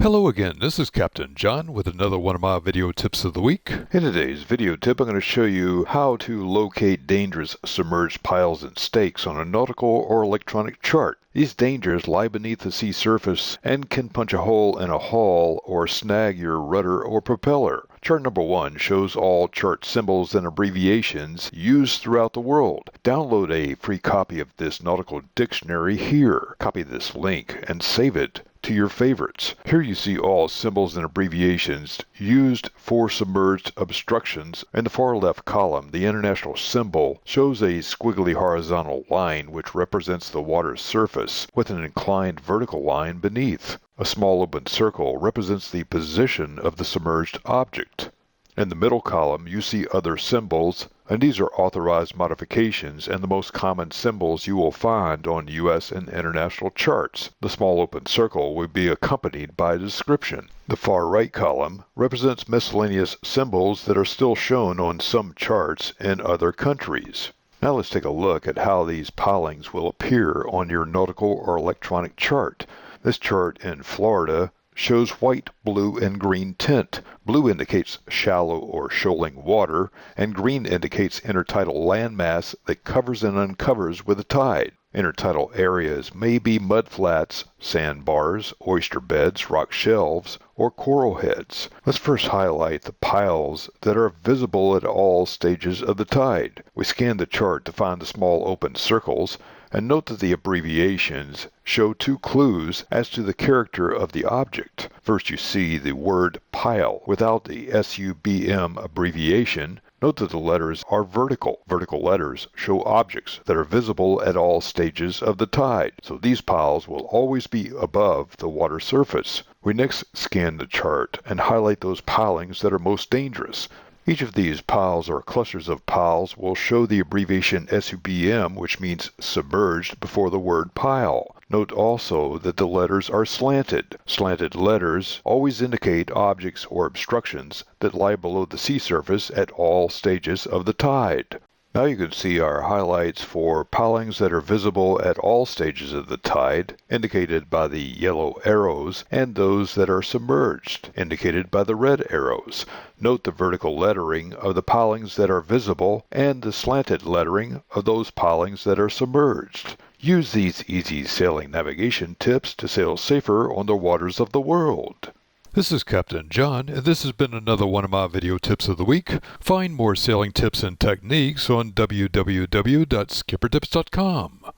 Hello again, this is Captain John with another one of my video tips of the week. In today's video tip, I'm going to show you how to locate dangerous submerged piles and stakes on a nautical or electronic chart. These dangers lie beneath the sea surface and can punch a hole in a hull or snag your rudder or propeller. Chart number 1 shows all chart symbols and abbreviations used throughout the world. Download a free copy of this nautical dictionary here. Copy this link and save it to your favorites. Here you see all symbols and abbreviations used for submerged obstructions. In the far left column, the international symbol shows a squiggly horizontal line which represents the water's surface with an inclined vertical line beneath. A small open circle represents the position of the submerged object. In the middle column, you see other symbols, and these are authorized modifications and the most common symbols you will find on U.S. and international charts. The small open circle will be accompanied by a description. The far right column represents miscellaneous symbols that are still shown on some charts in other countries. Now let's take a look at how these pilings will appear on your nautical or electronic chart. This chart in Florida shows white, blue, and green tint. Blue indicates shallow or shoaling water, and green indicates intertidal landmass that covers and uncovers with the tide. Intertidal areas may be mudflats, sandbars, oyster beds, rock shelves, or coral heads. Let's first highlight the piles that are visible at all stages of the tide. We scan the chart to find the small open circles, and note that the abbreviations show two clues as to the character of the object. First, you see the word pile without the SUBM abbreviation. Note that the letters are vertical. Vertical letters show objects that are visible at all stages of the tide, so these piles will always be above the water surface. We next scan the chart and highlight those pilings that are most dangerous. Each of these piles or clusters of piles will show the abbreviation SUBM, which means submerged, before the word pile. Note also that the letters are slanted. Slanted letters always indicate objects or obstructions that lie below the sea surface at all stages of the tide. Now you can see our highlights for pilings that are visible at all stages of the tide, indicated by the yellow arrows, and those that are submerged, indicated by the red arrows. Note the vertical lettering of the pilings that are visible and the slanted lettering of those pilings that are submerged. Use these easy sailing navigation tips to sail safer on the waters of the world. This is Captain John, and this has been another one of my video tips of the week. Find more sailing tips and techniques on www.skippertips.com.